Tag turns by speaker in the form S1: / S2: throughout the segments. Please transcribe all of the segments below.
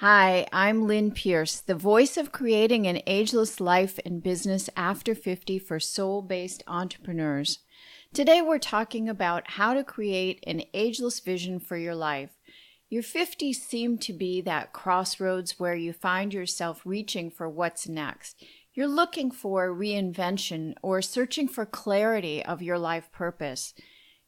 S1: Hi, I'm Lynn Pierce, the voice of creating an ageless life and business after 50 for soul-based entrepreneurs. Today we're talking about how to create an ageless vision for your life. Your 50s seem to be that crossroads where you find yourself reaching for what's next. You're looking for reinvention or searching for clarity of your life purpose.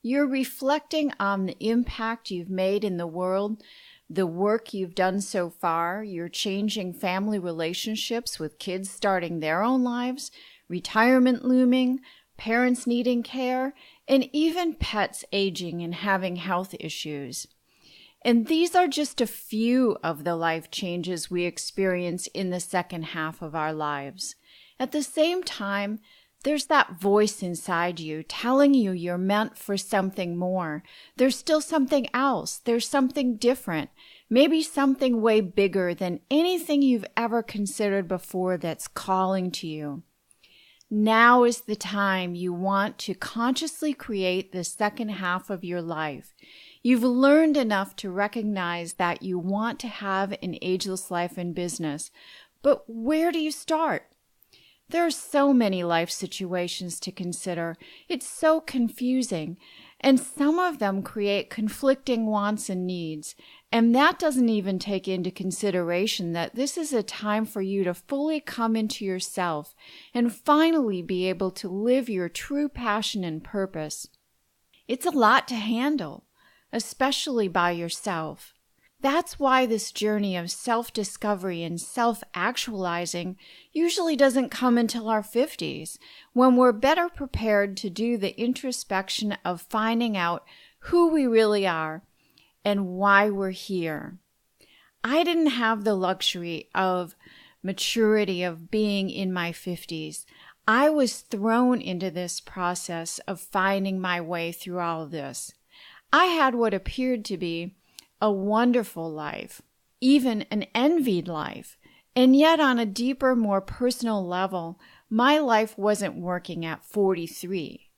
S1: You're reflecting on the impact you've made in the world, the work you've done so far. You're changing family relationships with kids starting their own lives, retirement looming, parents needing care, and even pets aging and having health issues. And these are just a few of the life changes we experience in the second half of our lives. At the same time, there's that voice inside you telling you you're meant for something more. There's still something else. There's something different. Maybe something way bigger than anything you've ever considered before that's calling to you. Now is the time you want to consciously create the second half of your life. You've learned enough to recognize that you want to have an ageless life and business. But where do you start? There are so many life situations to consider. It's so confusing, and some of them create conflicting wants and needs. And that doesn't even take into consideration that this is a time for you to fully come into yourself and finally be able to live your true passion and purpose. It's a lot to handle, especially by yourself. That's why this journey of self-discovery and self-actualizing usually doesn't come until our 50s, when we're better prepared to do the introspection of finding out who we really are and why we're here. I didn't have the luxury of maturity of being in my 50s. I was thrown into this process of finding my way through all of this. I had what appeared to be a wonderful life, even an envied life. And yet on a deeper, more personal level, my life wasn't working at 43.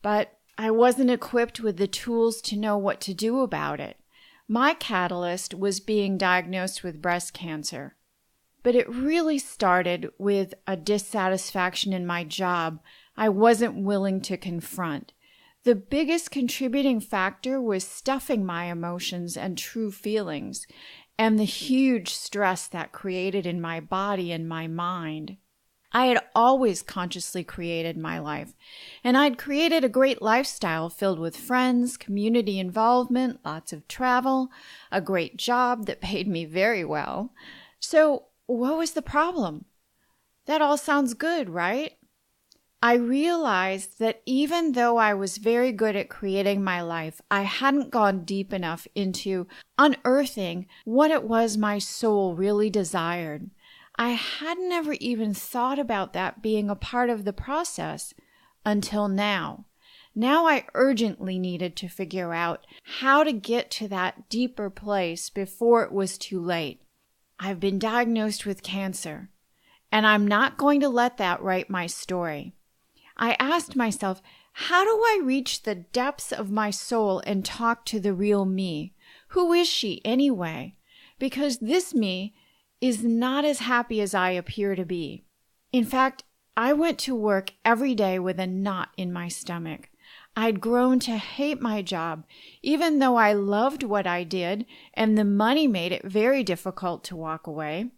S1: But I wasn't equipped with the tools to know what to do about it. My catalyst was being diagnosed with breast cancer. But it really started with a dissatisfaction in my job I wasn't willing to confront. The biggest contributing factor was stuffing my emotions and true feelings, and the huge stress that created in my body and my mind. I had always consciously created my life, and I'd created a great lifestyle filled with friends, community involvement, lots of travel, a great job that paid me very well. So what was the problem? That all sounds good, right? I realized that even though I was very good at creating my life, I hadn't gone deep enough into unearthing what it was my soul really desired. I hadn't ever even thought about that being a part of the process until now. Now I urgently needed to figure out how to get to that deeper place before it was too late. I've been diagnosed with cancer, and I'm not going to let that write my story. I asked myself, how do I reach the depths of my soul and talk to the real me? Who is she anyway? Because this me is not as happy as I appear to be. In fact, I went to work every day with a knot in my stomach. I'd grown to hate my job, even though I loved what I did and the money made it very difficult to walk away.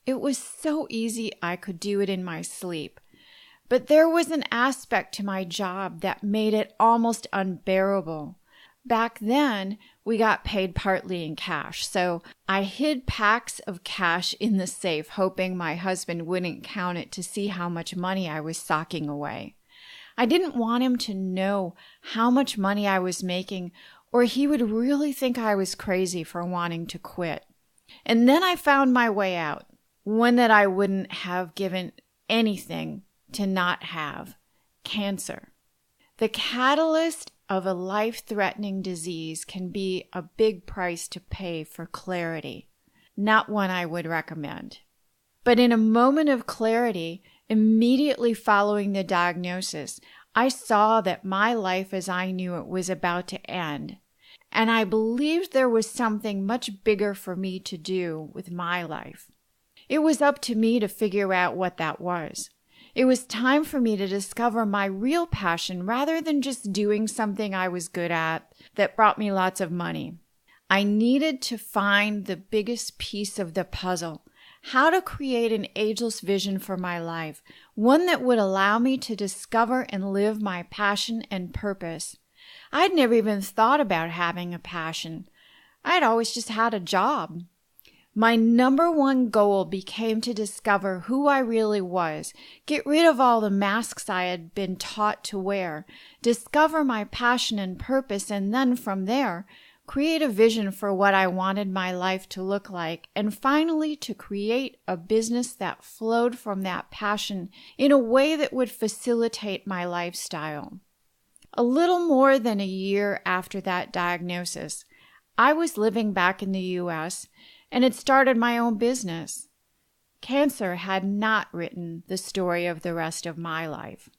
S1: It was so easy I could do it in my sleep. But there was an aspect to my job that made it almost unbearable. Back then, we got paid partly in cash, so I hid packs of cash in the safe, hoping my husband wouldn't count it to see how much money I was socking away. I didn't want him to know how much money I was making, or he would really think I was crazy for wanting to quit. And then I found my way out, one that I wouldn't have given anything to not have: cancer. The catalyst of a life-threatening disease can be a big price to pay for clarity, not one I would recommend. But in a moment of clarity, immediately following the diagnosis, I saw that my life as I knew it was about to end. and I believed there was something much bigger for me to do with my life. It was up to me to figure out what that was. It was time for me to discover my real passion rather than just doing something I was good at that brought me lots of money. I needed to find the biggest piece of the puzzle, how to create an ageless vision for my life, one that would allow me to discover and live my passion and purpose. I'd never even thought about having a passion. I'd always just had a job. My number one goal became to discover who I really was, get rid of all the masks I had been taught to wear, discover my passion and purpose, and then from there, create a vision for what I wanted my life to look like, and finally to create a business that flowed from that passion in a way that would facilitate my lifestyle. A little more than a year after that diagnosis, I was living back in the U.S., and had started my own business. Cancer had not written the story of the rest of my life.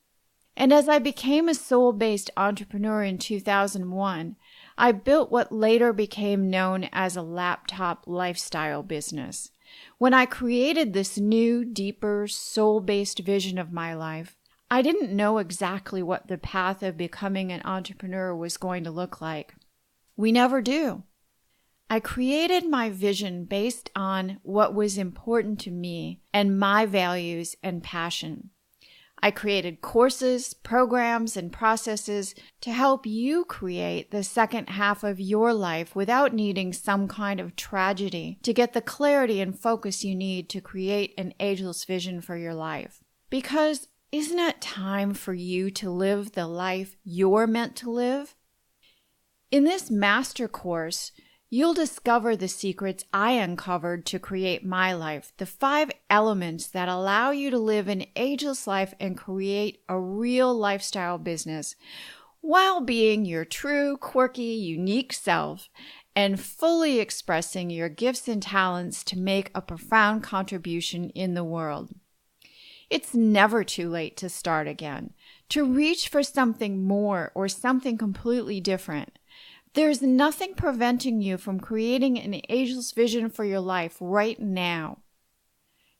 S1: And as I became a soul-based entrepreneur in 2001, I built what later became known as a laptop lifestyle business. When I created this new, deeper, soul-based vision of my life, I didn't know exactly what the path of becoming an entrepreneur was going to look like. We never do. I created my vision based on what was important to me and my values and passion. I created courses, programs, and processes to help you create the second half of your life without needing some kind of tragedy to get the clarity and focus you need to create an ageless vision for your life. Because isn't it time for you to live the life you're meant to live? In this master course, you'll discover the secrets I uncovered to create my life, the 5 elements that allow you to live an ageless life and create a real lifestyle business while being your true, quirky, unique self and fully expressing your gifts and talents to make a profound contribution in the world. It's never too late to start again, to reach for something more or something completely different. There's nothing preventing you from creating an ageless vision for your life right now.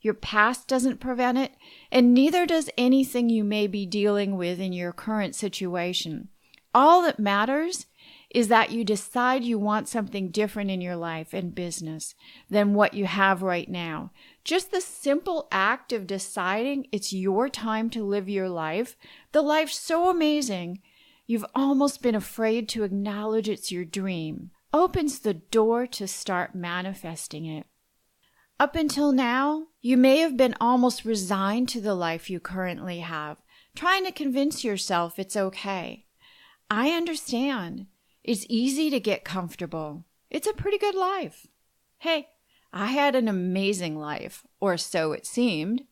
S1: Your past doesn't prevent it, and neither does anything you may be dealing with in your current situation. All that matters is that you decide you want something different in your life and business than what you have right now. Just the simple act of deciding it's your time to live your life, the life so amazing you've almost been afraid to acknowledge it's your dream, opens the door to start manifesting it. Up until now, you may have been almost resigned to the life you currently have, trying to convince yourself it's okay. I understand. It's easy to get comfortable. It's a pretty good life. Hey, I had an amazing life, or so it seemed.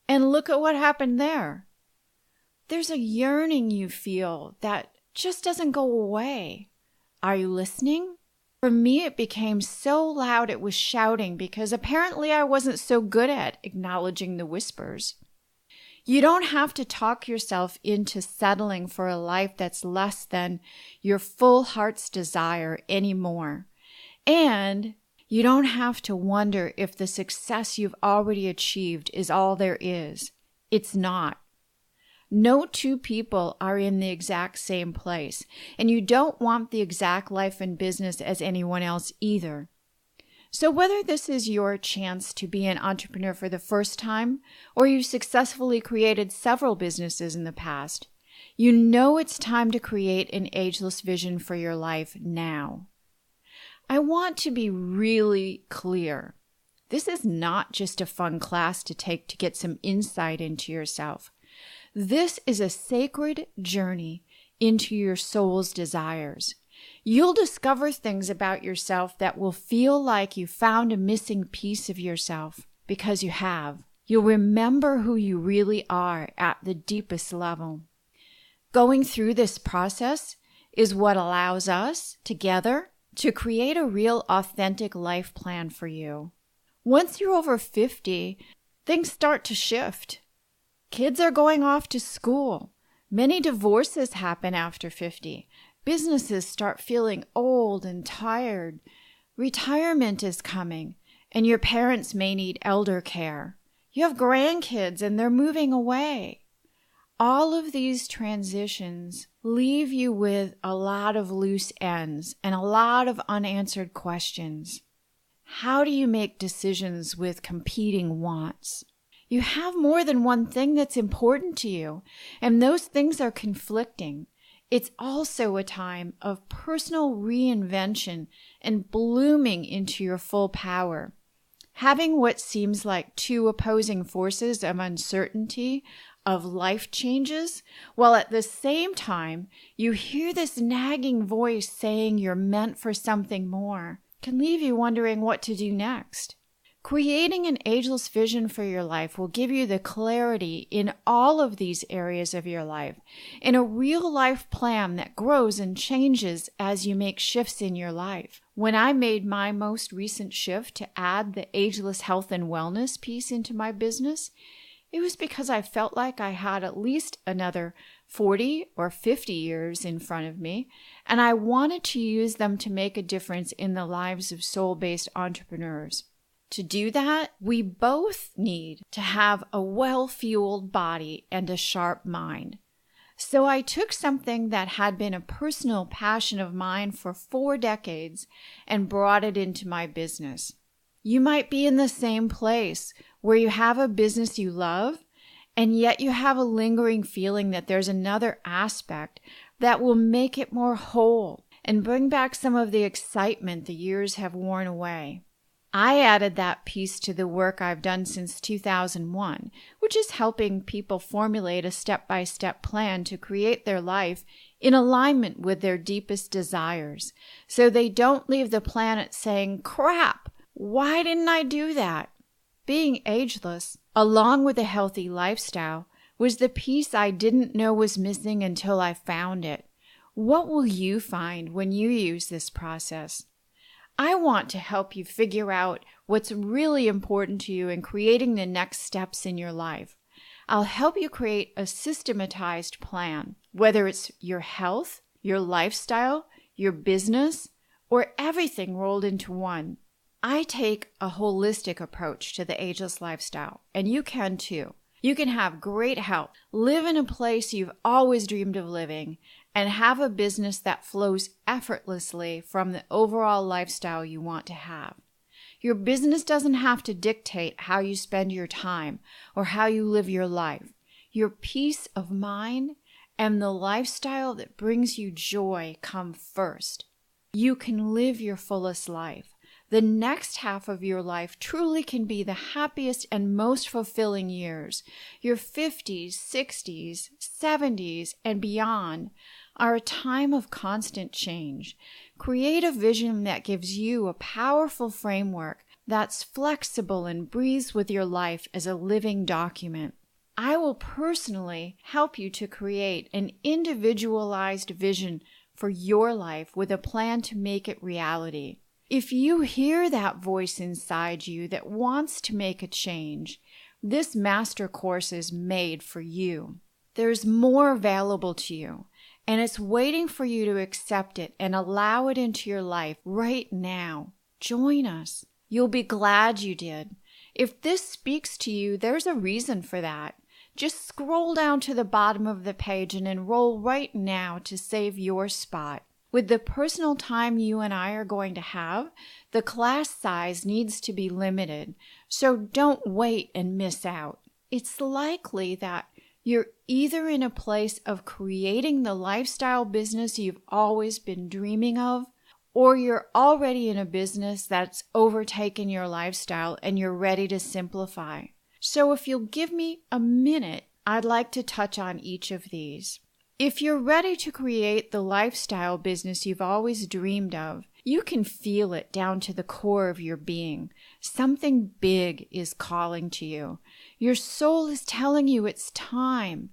S1: And look at what happened there. There's a yearning you feel that just doesn't go away. Are you listening? For me, it became so loud it was shouting because apparently I wasn't so good at acknowledging the whispers. You don't have to talk yourself into settling for a life that's less than your full heart's desire anymore. And you don't have to wonder if the success you've already achieved is all there is. It's not. No 2 people are in the exact same place, and you don't want the exact life and business as anyone else either. So whether this is your chance to be an entrepreneur for the first time, or you've successfully created several businesses in the past, you know it's time to create an ageless vision for your life now. I want to be really clear. This is not just a fun class to take to get some insight into yourself. This is a sacred journey into your soul's desires. You'll discover things about yourself that will feel like you found a missing piece of yourself, because you have. You'll remember who you really are at the deepest level. Going through this process is what allows us, together, to create a real authentic life plan for you. Once you're over 50, things start to shift. Kids are going off to school. Many divorces happen after 50. Businesses start feeling old and tired. Retirement is coming, and your parents may need elder care. You have grandkids and they're moving away. All of these transitions leave you with a lot of loose ends and a lot of unanswered questions. How do you make decisions with competing wants? You have more than one thing that's important to you, and those things are conflicting. It's also a time of personal reinvention and blooming into your full power. Having what seems like two opposing forces of uncertainty, of life changes, while at the same time you hear this nagging voice saying you're meant for something more, can leave you wondering what to do next. Creating an ageless vision for your life will give you the clarity in all of these areas of your life, in a real life plan that grows and changes as you make shifts in your life. When I made my most recent shift to add the ageless health and wellness piece into my business, it was because I felt like I had at least another 40 or 50 years in front of me, and I wanted to use them to make a difference in the lives of soul-based entrepreneurs. To do that, we both need to have a well-fueled body and a sharp mind. So I took something that had been a personal passion of mine for 4 decades and brought it into my business. You might be in the same place where you have a business you love, and yet you have a lingering feeling that there's another aspect that will make it more whole and bring back some of the excitement the years have worn away. I added that piece to the work I've done since 2001, which is helping people formulate a step-by-step plan to create their life in alignment with their deepest desires, so they don't leave the planet saying, "Crap, why didn't I do that?" Being ageless, along with a healthy lifestyle, was the piece I didn't know was missing until I found it. What will you find when you use this process? I want to help you figure out what's really important to you in creating the next steps in your life. I'll help you create a systematized plan, whether it's your health, your lifestyle, your business, or everything rolled into one. I take a holistic approach to the ageless lifestyle, and you can too. You can have great health, live in a place you've always dreamed of living, and have a business that flows effortlessly from the overall lifestyle you want to have. Your business doesn't have to dictate how you spend your time or how you live your life. Your peace of mind and the lifestyle that brings you joy come first. You can live your fullest life. The next half of your life truly can be the happiest and most fulfilling years. Your 50s, 60s, 70s, and beyond are a time of constant change. Create a vision that gives you a powerful framework that's flexible and breathes with your life as a living document. I will personally help you to create an individualized vision for your life with a plan to make it reality. If you hear that voice inside you that wants to make a change, this master course is made for you. There's more available to you, and it's waiting for you to accept it and allow it into your life right now. Join us. You'll be glad you did. If this speaks to you, there's a reason for that. Just scroll down to the bottom of the page and enroll right now to save your spot. With the personal time you and I are going to have, the class size needs to be limited, so don't wait and miss out. It's likely that you're either in a place of creating the lifestyle business you've always been dreaming of, or you're already in a business that's overtaken your lifestyle and you're ready to simplify. So if you'll give me a minute, I'd like to touch on each of these. If you're ready to create the lifestyle business you've always dreamed of, you can feel it down to the core of your being. Something big is calling to you. Your soul is telling you it's time.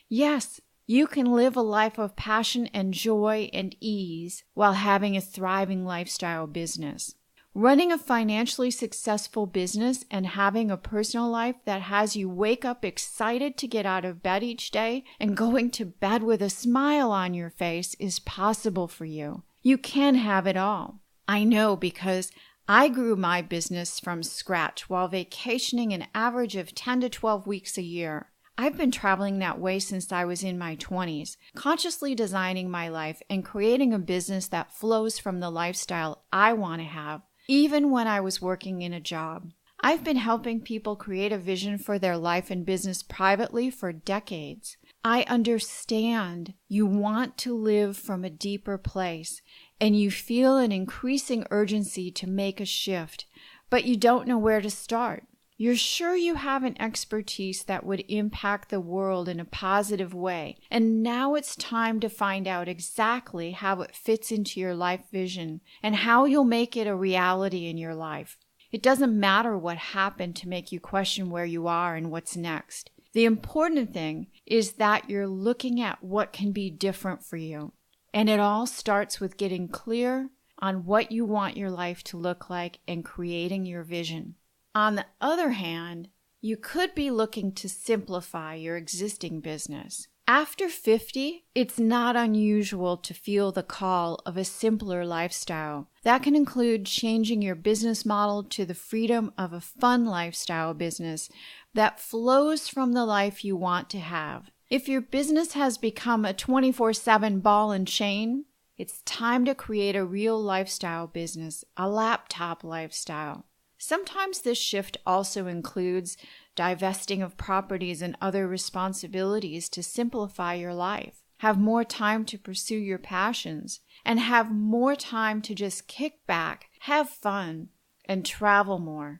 S1: Yes, you can live a life of passion and joy and ease while having a thriving lifestyle business. Running a financially successful business and having a personal life that has you wake up excited to get out of bed each day and going to bed with a smile on your face is possible for you. You can have it all. I know because I grew my business from scratch while vacationing an average of 10 to 12 weeks a year. I've been traveling that way since I was in my 20s, consciously designing my life and creating a business that flows from the lifestyle I want to have, even when I was working in a job. I've been helping people create a vision for their life and business privately for decades. I understand you want to live from a deeper place, and you feel an increasing urgency to make a shift, but you don't know where to start. You're sure you have an expertise that would impact the world in a positive way, and now it's time to find out exactly how it fits into your life vision and how you'll make it a reality in your life. It doesn't matter what happened to make you question where you are and what's next. The important thing is that you're looking at what can be different for you. And it all starts with getting clear on what you want your life to look like and creating your vision. On the other hand, you could be looking to simplify your existing business. After 50, it's not unusual to feel the call of a simpler lifestyle. That can include changing your business model to the freedom of a fun lifestyle business that flows from the life you want to have. If your business has become a 24/7 ball and chain, it's time to create a real lifestyle business, a laptop lifestyle. Sometimes this shift also includes divesting of properties and other responsibilities to simplify your life, have more time to pursue your passions, and have more time to just kick back, have fun, and travel more.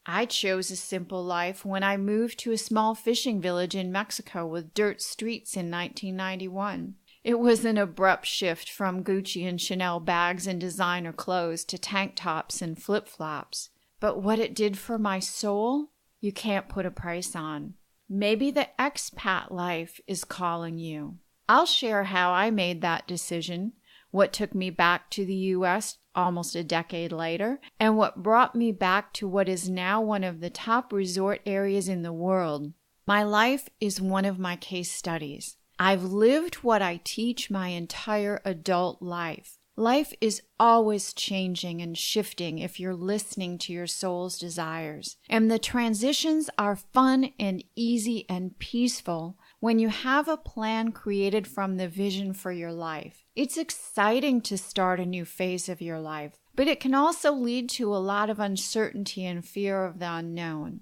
S1: I chose a simple life when I moved to a small fishing village in Mexico with dirt streets in 1991. It was an abrupt shift from Gucci and Chanel bags and designer clothes to tank tops and flip-flops. But what it did for my soul, you can't put a price on. Maybe the expat life is calling you. I'll share how I made that decision, what took me back to the U.S. almost a decade later, and what brought me back to what is now one of the top resort areas in the world. My life is one of my case studies. I've lived what I teach my entire adult life. Life is always changing and shifting if you're listening to your soul's desires. And the transitions are fun and easy and peaceful when you have a plan created from the vision for your life. It's exciting to start a new phase of your life, but it can also lead to a lot of uncertainty and fear of the unknown.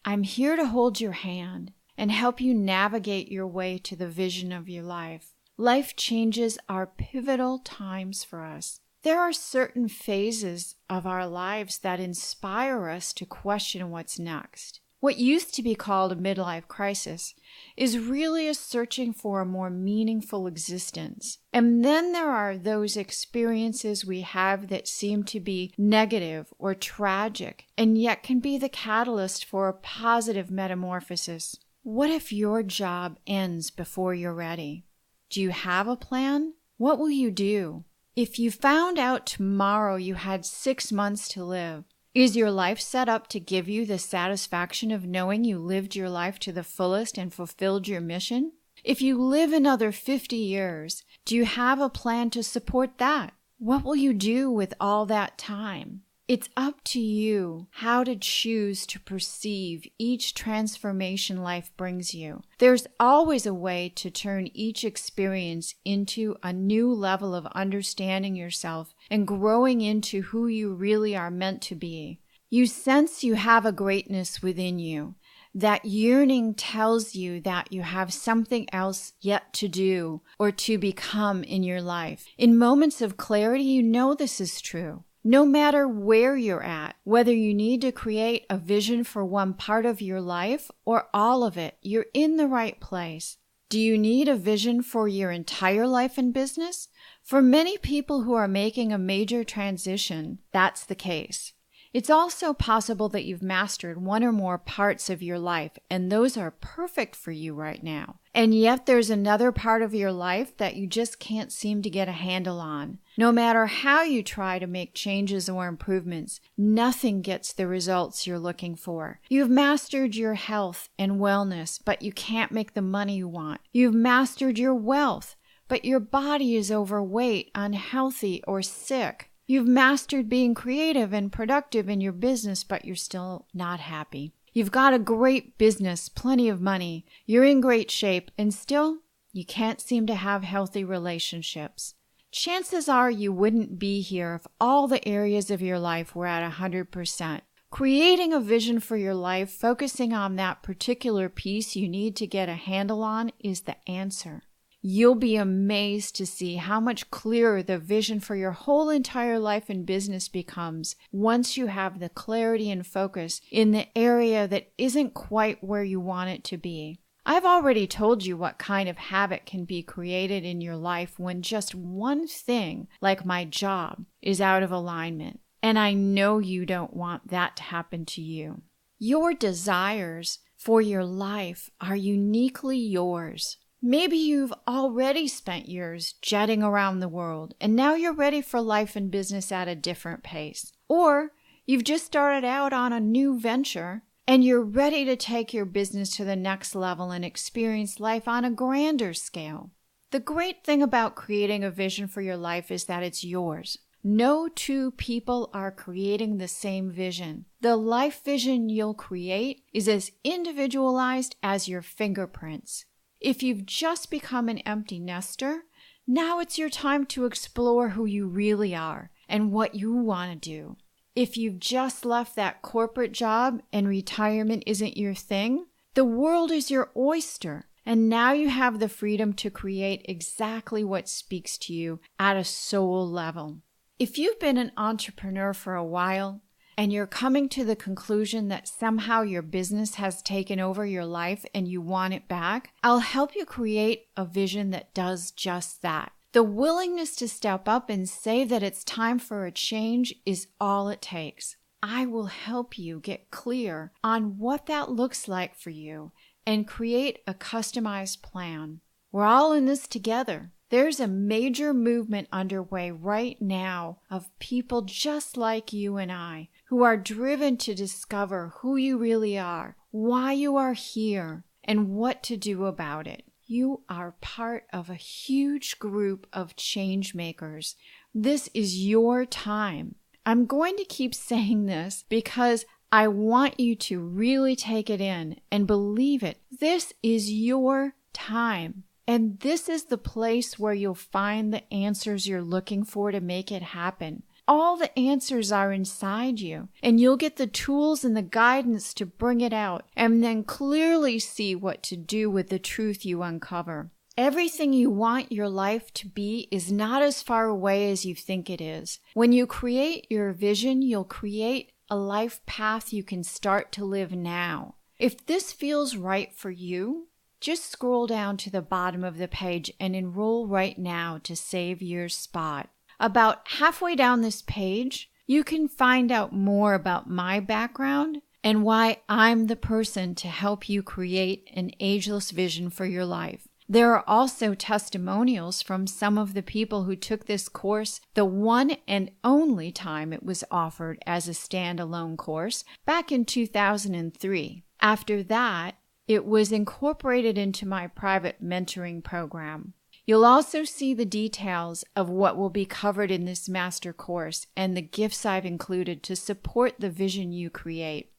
S1: I'm here to hold your hand and help you navigate your way to the vision of your life. Life changes are pivotal times for us. There are certain phases of our lives that inspire us to question what's next. What used to be called a midlife crisis is really a searching for a more meaningful existence. And then there are those experiences we have that seem to be negative or tragic, and yet can be the catalyst for a positive metamorphosis. What if your job ends before you're ready? Do you have a plan? What will you do? If you found out tomorrow you had 6 months to live, is your life set up to give you the satisfaction of knowing you lived your life to the fullest and fulfilled your mission? If you live another 50 years, do you have a plan to support that? What will you do with all that time? It's up to you how to choose to perceive each transformation life brings you. There's always a way to turn each experience into a new level of understanding yourself and growing into who you really are meant to be. You sense you have a greatness within you. That yearning tells you that you have something else yet to do or to become in your life. In moments of clarity, you know this is true. No matter where you're at, whether you need to create a vision for one part of your life or all of it, you're in the right place. Do you need a vision for your entire life and business? For many people who are making a major transition, that's the case. It's also possible that you've mastered one or more parts of your life, and those are perfect for you right now. And yet there's another part of your life that you just can't seem to get a handle on. No matter how you try to make changes or improvements, nothing gets the results you're looking for. You've mastered your health and wellness, but you can't make the money you want. You've mastered your wealth, but your body is overweight, unhealthy, or sick. You've mastered being creative and productive in your business, but you're still not happy. You've got a great business, plenty of money, you're in great shape, and still you can't seem to have healthy relationships. Chances are you wouldn't be here if all the areas of your life were at 100%. Creating a vision for your life, focusing on that particular piece you need to get a handle on, is the answer. You'll be amazed to see how much clearer the vision for your whole entire life and business becomes once you have the clarity and focus in the area that isn't quite where you want it to be. I've already told you what kind of habit can be created in your life when just one thing, like my job, is out of alignment. And I know you don't want that to happen to you. Your desires for your life are uniquely yours. Maybe you've already spent years jetting around the world, and now you're ready for life and business at a different pace. Or you've just started out on a new venture, and you're ready to take your business to the next level and experience life on a grander scale. The great thing about creating a vision for your life is that it's yours. No two people are creating the same vision. The life vision you'll create is as individualized as your fingerprints. If you've just become an empty nester, now it's your time to explore who you really are and what you want to do. If you've just left that corporate job and retirement isn't your thing, the world is your oyster, and now you have the freedom to create exactly what speaks to you at a soul level. If you've been an entrepreneur for a while, and you're coming to the conclusion that somehow your business has taken over your life and you want it back, I'll help you create a vision that does just that. The willingness to step up and say that it's time for a change is all it takes. I will help you get clear on what that looks like for you and create a customized plan. We're all in this together. There's a major movement underway right now of people just like you and I who are driven to discover who you really are, why you are here, and what to do about it. You are part of a huge group of change makers. This is your time. I'm going to keep saying this because I want you to really take it in and believe it. This is your time. And this is the place where you'll find the answers you're looking for to make it happen. All the answers are inside you, and you'll get the tools and the guidance to bring it out, and then clearly see what to do with the truth you uncover. Everything you want your life to be is not as far away as you think it is. When you create your vision, you'll create a life path you can start to live now. If this feels right for you, just scroll down to the bottom of the page and enroll right now to save your spot. About halfway down this page, you can find out more about my background and why I'm the person to help you create an ageless vision for your life. There are also testimonials from some of the people who took this course the one and only time it was offered as a standalone course back in 2003. After that, it was incorporated into my private mentoring program. You'll also see the details of what will be covered in this master course and the gifts I've included to support the vision you create.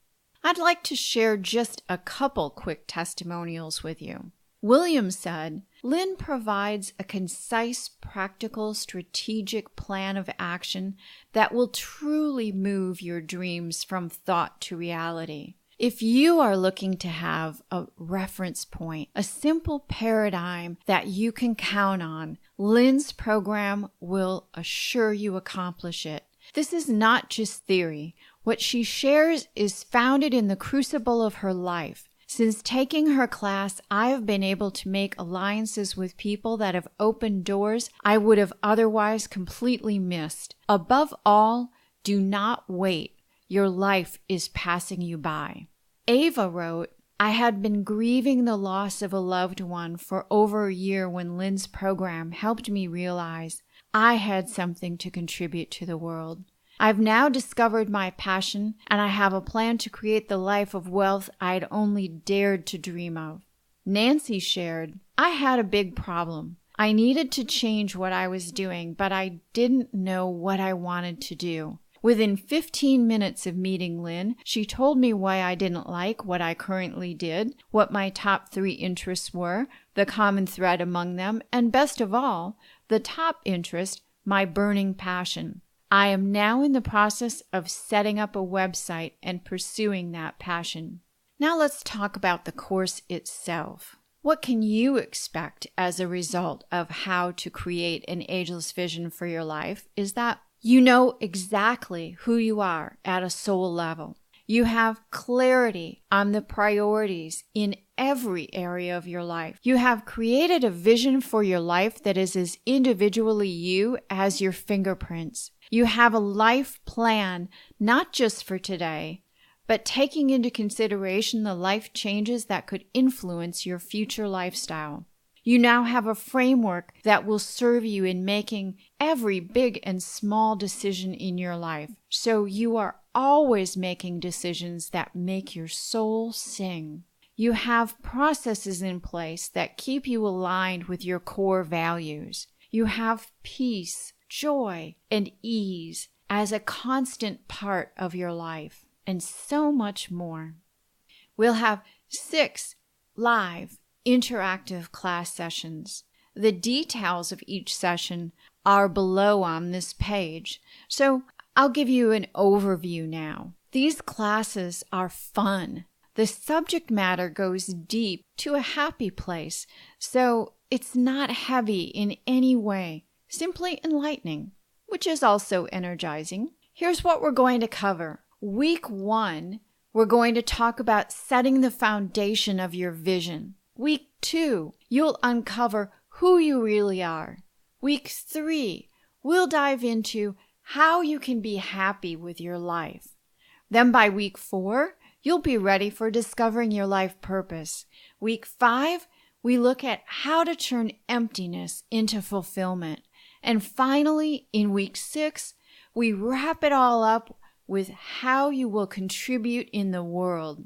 S1: I'd like to share just a couple quick testimonials with you. William said, Lynn provides a concise, practical, strategic plan of action that will truly move your dreams from thought to reality. If you are looking to have a reference point, a simple paradigm that you can count on, Lynn's program will assure you accomplish it. This is not just theory. What she shares is founded in the crucible of her life. Since taking her class, I have been able to make alliances with people that have opened doors I would have otherwise completely missed. Above all, do not wait. your life is passing you by. Ava wrote, I had been grieving the loss of a loved one for over a year when Lynn's program helped me realize I had something to contribute to the world. I've now discovered my passion, and I have a plan to create the life of wealth I'd only dared to dream of. Nancy shared, I had a big problem. I needed to change what I was doing, but I didn't know what I wanted to do. Within 15 minutes of meeting Lynn, she told me why I didn't like what I currently did, what my top 3 interests were, the common thread among them, and best of all, the top interest, my burning passion. I am now in the process of setting up a website and pursuing that passion. Now let's talk about the course itself. What can you expect as a result of how to create an ageless vision for your life is that you know exactly who you are at a soul level. You have clarity on the priorities in every area of your life. You have created a vision for your life that is as individually you as your fingerprints. You have a life plan, not just for today, but taking into consideration the life changes that could influence your future lifestyle. You now have a framework that will serve you in making every big and small decision in your life. So you are always making decisions that make your soul sing. You have processes in place that keep you aligned with your core values. You have peace, joy, and ease as a constant part of your life, and so much more. We'll have 6 live interactive class sessions. The details of each session are below on this page, so I'll give you an overview now. These classes are fun. The subject matter goes deep to a happy place, so it's not heavy in any way, simply enlightening, which is also energizing. Here's what we're going to cover. Week 1, we're going to talk about setting the foundation of your vision. Week 2, you'll uncover who you really are. Week 3, we'll dive into how you can be happy with your life. Then by week 4, you'll be ready for discovering your life purpose. Week 5, we look at how to turn emptiness into fulfillment. And finally, in week 6, we wrap it all up with how you will contribute in the world.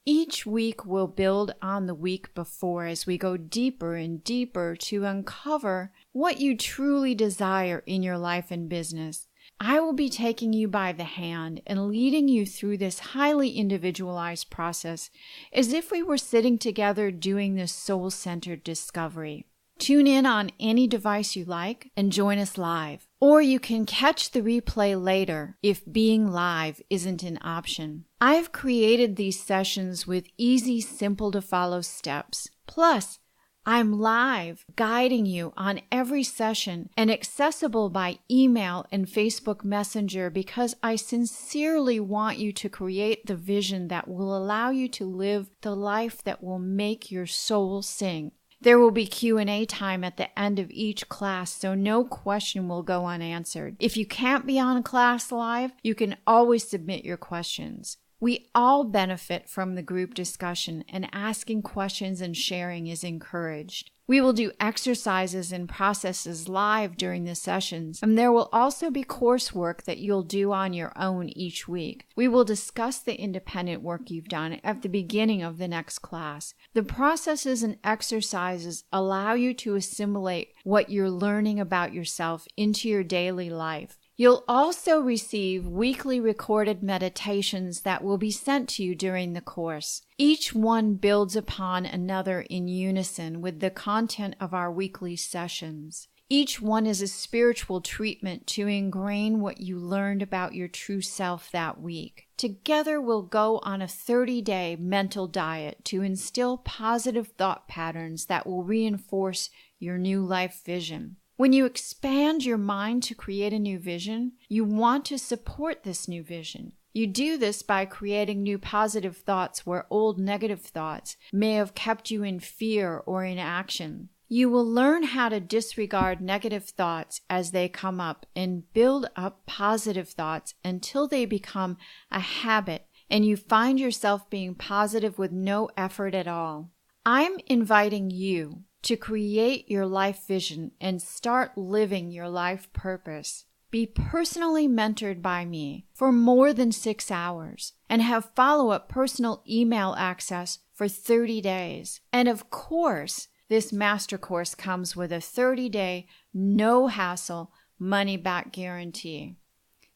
S1: Each week will build on the week before as we go deeper and deeper to uncover what you truly desire in your life and business. I will be taking you by the hand and leading you through this highly individualized process as if we were sitting together doing this soul-centered discovery. Tune in on any device you like and join us live. Or you can catch the replay later if being live isn't an option. I've created these sessions with easy, simple to follow steps. Plus, I'm live guiding you on every session and accessible by email and Facebook Messenger because I sincerely want you to create the vision that will allow you to live the life that will make your soul sing. There will be Q&A time at the end of each class, so no question will go unanswered. If you can't be on class live, you can always submit your questions. We all benefit from the group discussion, and asking questions and sharing is encouraged. We will do exercises and processes live during the sessions, and there will also be coursework that you'll do on your own each week. We will discuss the independent work you've done at the beginning of the next class. The processes and exercises allow you to assimilate what you're learning about yourself into your daily life. You'll also receive weekly recorded meditations that will be sent to you during the course. Each one builds upon another in unison with the content of our weekly sessions. Each one is a spiritual treatment to ingrain what you learned about your true self that week. Together we'll go on a 30-day mental diet to instill positive thought patterns that will reinforce your new life vision. When you expand your mind to create a new vision, you want to support this new vision. You do this by creating new positive thoughts where old negative thoughts may have kept you in fear or inaction. You will learn how to disregard negative thoughts as they come up and build up positive thoughts until they become a habit and you find yourself being positive with no effort at all. I'm inviting you to create your life vision and start living your life purpose. Be personally mentored by me for more than 6 hours and have follow-up personal email access for 30 days. And of course, this master course comes with a 30-day, no-hassle, money-back guarantee.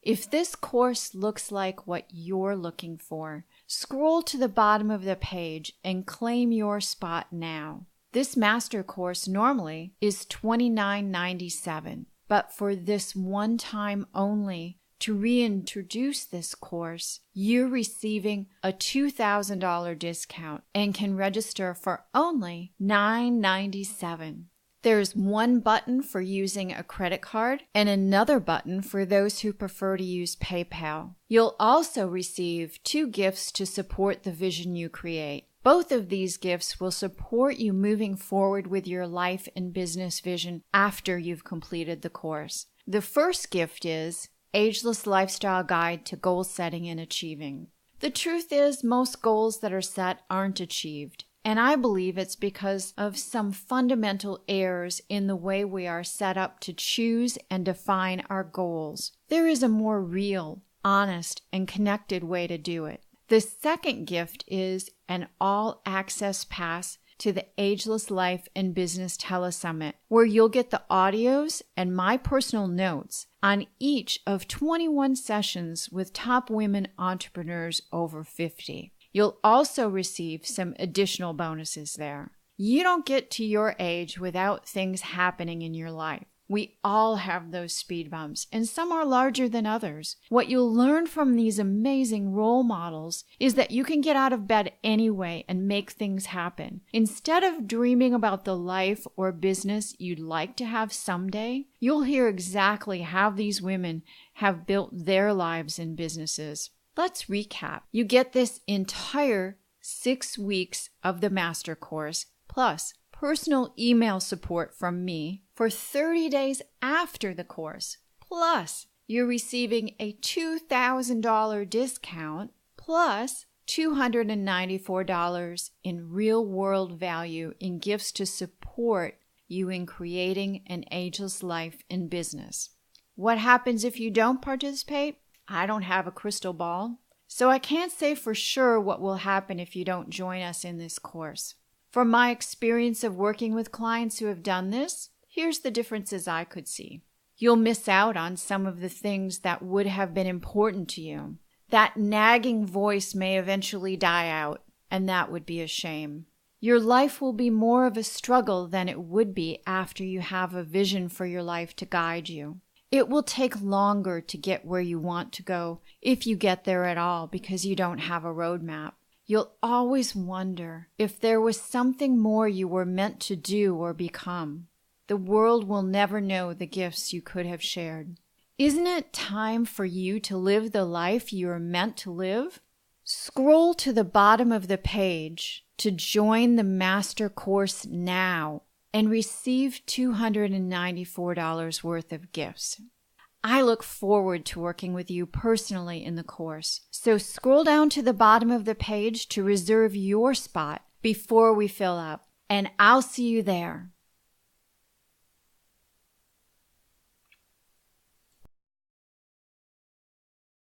S1: If this course looks like what you're looking for, scroll to the bottom of the page and claim your spot now. This master course normally is $29.97, but for this one time only, to reintroduce this course, you're receiving a $2,000 discount and can register for only $9.97. There's one button for using a credit card and another button for those who prefer to use PayPal. You'll also receive 2 gifts to support the vision you create. Both of these gifts will support you moving forward with your life and business vision after you've completed the course. The first gift is Ageless Lifestyle Guide to Goal Setting and Achieving. The truth is, most goals that are set aren't achieved. And I believe it's because of some fundamental errors in the way we are set up to choose and define our goals. There is a more real, honest, and connected way to do it. The second gift is an all-access pass to the Ageless Life and Business Telesummit, where you'll get the audios and my personal notes on each of 21 sessions with top women entrepreneurs over 50. You'll also receive some additional bonuses there. You don't get to your age without things happening in your life. We all have those speed bumps, and some are larger than others. What you'll learn from these amazing role models is that you can get out of bed anyway and make things happen. Instead of dreaming about the life or business you'd like to have someday, you'll hear exactly how these women have built their lives and businesses. Let's recap. You get this entire 6 weeks of the master course, plus personal email support from me for 30 days after the course. Plus, you're receiving a $2,000 discount, plus $294 in real-world value in gifts to support you in creating an ageless life and business. What happens if you don't participate? I don't have a crystal ball, so I can't say for sure what will happen if you don't join us in this course. From my experience of working with clients who have done this, here's the differences I could see. You'll miss out on some of the things that would have been important to you. That nagging voice may eventually die out, and that would be a shame. Your life will be more of a struggle than it would be after you have a vision for your life to guide you. It will take longer to get where you want to go, if you get there at all, because you don't have a roadmap. You'll always wonder if there was something more you were meant to do or become. The world will never know the gifts you could have shared. Isn't it time for you to live the life you are meant to live? Scroll to the bottom of the page to join the master course now and receive $294 worth of gifts. I look forward to working with you personally in the course. So scroll down to the bottom of the page to reserve your spot before we fill up, and I'll see you there.